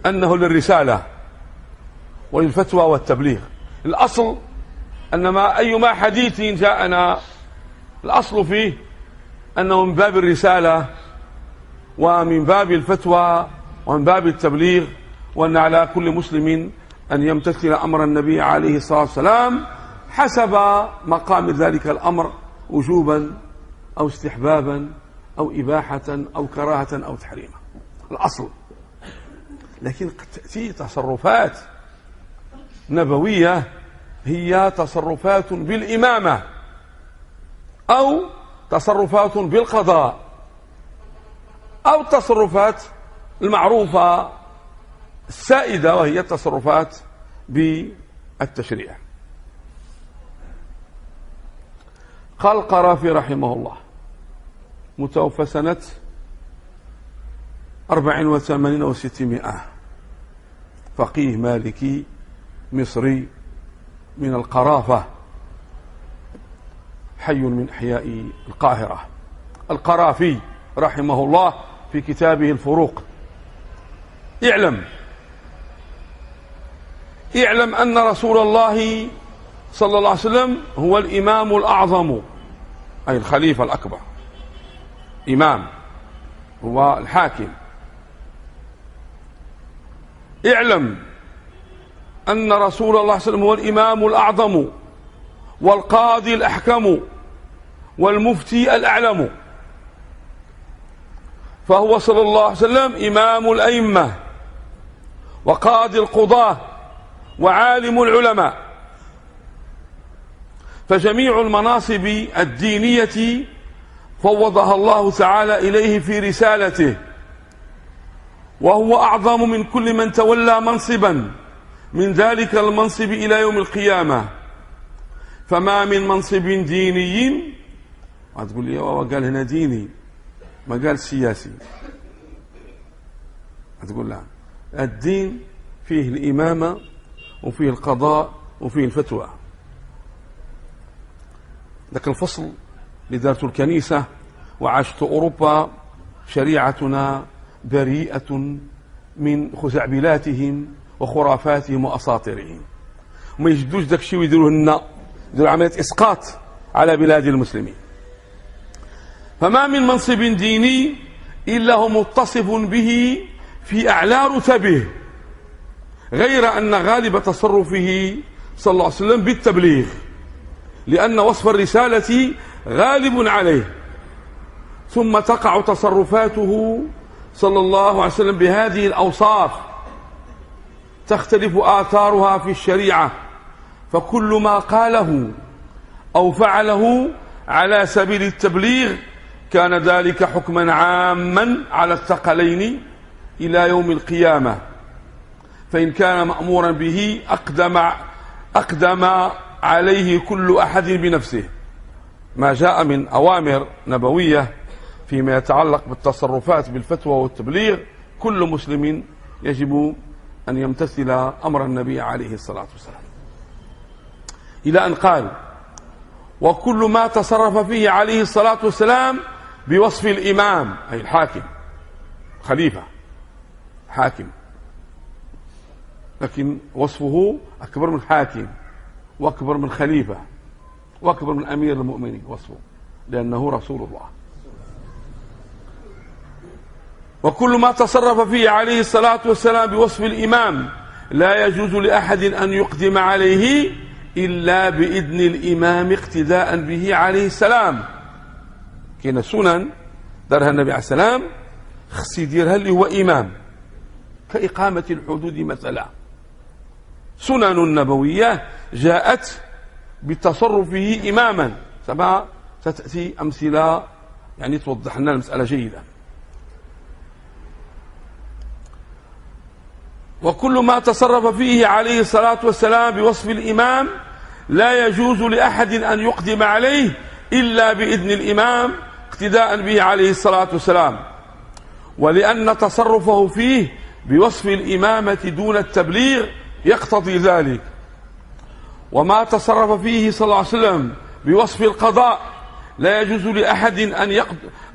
أنه للرسالة وللفتوى والتبليغ. الأصل أن أيما حديث جاءنا الأصل فيه أنه من باب الرسالة ومن باب الفتوى ومن باب التبليغ، وأن على كل مسلم أن يمتثل أمر النبي عليه الصلاة والسلام حسب مقام ذلك الأمر، وجوبا أو استحبابا أو إباحة أو كراهة أو تحريما. الأصل. لكن قد تأتي تصرفات نبوية هي تصرفات بالإمامة أو تصرفات بالقضاء أو تصرفات المعروفة السائدة وهي التصرفات بالتشريع. قال القرافي رحمه الله، متوفى سنة 84 و600، فقيه مالكي مصري من القرافة، حي من أحياء القاهرة. القرافي رحمه الله في كتابه الفروق: اعلم أن رسول الله صلى الله عليه وسلم هو الإمام الأعظم، أي الخليفة الأكبر، إمام هو الحاكم. اعلم أن رسول الله صلى الله عليه وسلم هو الإمام الأعظم والقاضي الأحكم والمفتي الأعلم، فهو صلى الله عليه وسلم إمام الأئمة وقاضي القضاة وعالم العلماء، فجميع المناصب الدينية فوضها الله تعالى إليه في رسالته، وهو أعظم من كل من تولى منصبا من ذلك المنصب إلى يوم القيامة. فما من منصب ديني، هتقول لي هو قال هنا ديني ما قال سياسي، هتقول لا، الدين فيه الإمامة وفيه القضاء وفيه الفتوى. لكن الفصل لدارت الكنيسة وعاشت أوروبا، شريعتنا بريئة من خزعبلاتهم وخرافاتهم وأساطيرهم، وما يجدوش داك الشيء ويديروه لنا، يديروا عملية إسقاط على بلاد المسلمين. فما من منصب ديني إلا هو متصف به في أعلى رتبه، غير أن غالب تصرفه صلى الله عليه وسلم بالتبليغ، لأن وصف الرسالة غالب عليه، ثم تقع تصرفاته صلى الله عليه وسلم بهذه الأوصاف، تختلف آثارها في الشريعة، فكل ما قاله أو فعله على سبيل التبليغ كان ذلك حكما عاما على الثقلين إلى يوم القيامة، فإن كان مأمورا به أقدم عليه كل أحد بنفسه. ما جاء من أوامر نبوية فيما يتعلق بالتصرفات بالفتوى والتبليغ، كل مسلم يجب أن يمتثل أمر النبي عليه الصلاة والسلام، إلى أن قال: وكل ما تصرف فيه عليه الصلاة والسلام بوصف الإمام، أي الحاكم، خليفة حاكم، لكن وصفه أكبر من حاكم وأكبر من خليفة وأكبر من أمير المؤمنين وصفه، لأنه رسول الله. وكل ما تصرف فيه عليه الصلاة والسلام بوصف الإمام لا يجوز لأحد أن يقدم عليه إلا بإذن الإمام اقتداء به عليه السلام. كاين سنن دارها النبي عليه السلام خص يديرها اللي هو إمام، كإقامة الحدود مثلا. سنن نبوية جاءت بتصرفه إماما، ستأتي أمثلة يعني توضح لنا المسألة جيدا. وكل ما تصرف فيه عليه الصلاة والسلام بوصف الإمام لا يجوز لأحد أن يقدم عليه إلا بإذن الإمام اقتداء به عليه الصلاة والسلام، ولأن تصرفه فيه بوصف الإمامة دون التبليغ يقتضي ذلك. وما تصرف فيه صلى الله عليه وسلم بوصف القضاء لا يجوز لأحد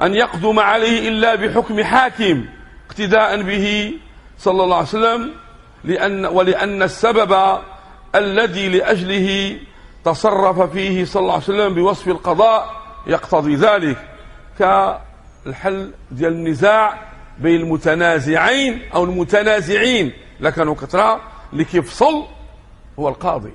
أن يقدم عليه إلا بحكم حاكم اقتداء به صلى الله عليه وسلم، ولأن السبب الذي لأجله تصرف فيه صلى الله عليه وسلم بوصف القضاء يقتضي ذلك، كالحل ديال النزاع بين المتنازعين أو المتنازعين لكانوا كثرة، اللي كيفصل هو القاضي.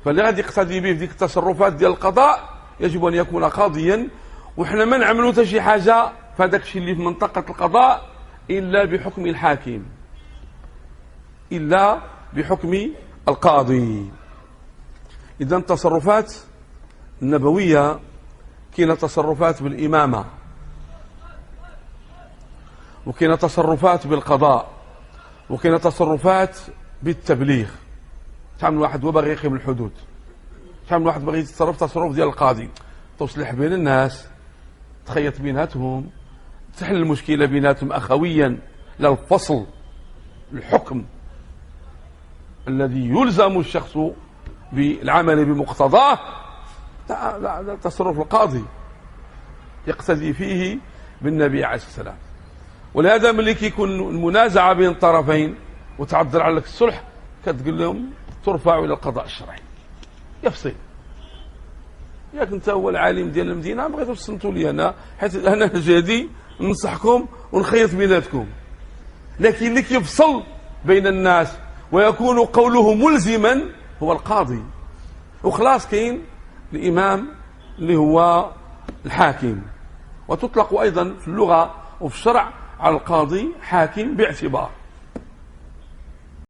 فاللي غادي يقتدي به في ديك التصرفات ديال القضاء يجب أن يكون قاضيا، وحنا ما نعملوا حتى شي حاجة في هذاك الشيء اللي في منطقة القضاء إلا بحكم الحاكم، إلا بحكم القاضي. إذا التصرفات النبوية كاينه تصرفات بالإمامة، وكاينه تصرفات بالقضاء، وكاينه تصرفات بالتبليغ. شحال من واحد هو باغي يقيم الحدود، شحال من واحد باغي يتصرف تصرف ديال القاضي، تصلح بين الناس، تخيط بيناتهم، تحل المشكلة بيناتهم أخويا، لا الفصل، الحكم الذي يلزم الشخص بالعمل بمقتضاه. لا تصرف القاضي يقتدي فيه بالنبي عليه الصلاة والسلام. ولهذا ملي كيكون المنازعة بين الطرفين وتعذر عليك الصلح، كتقول لهم ترفع إلى القضاء الشرعي يفصل. ياك انت هو العالم ديال المدينه، بغيتو تصنتوا لي انا، حيت انا جادي ننصحكم ونخيط بيناتكم. لكن اللي كيفصل بين الناس ويكون قوله ملزما هو القاضي. وخلاص كاين الامام اللي هو الحاكم، وتطلق ايضا في اللغه وفي الشرع على القاضي حاكم باعتبار.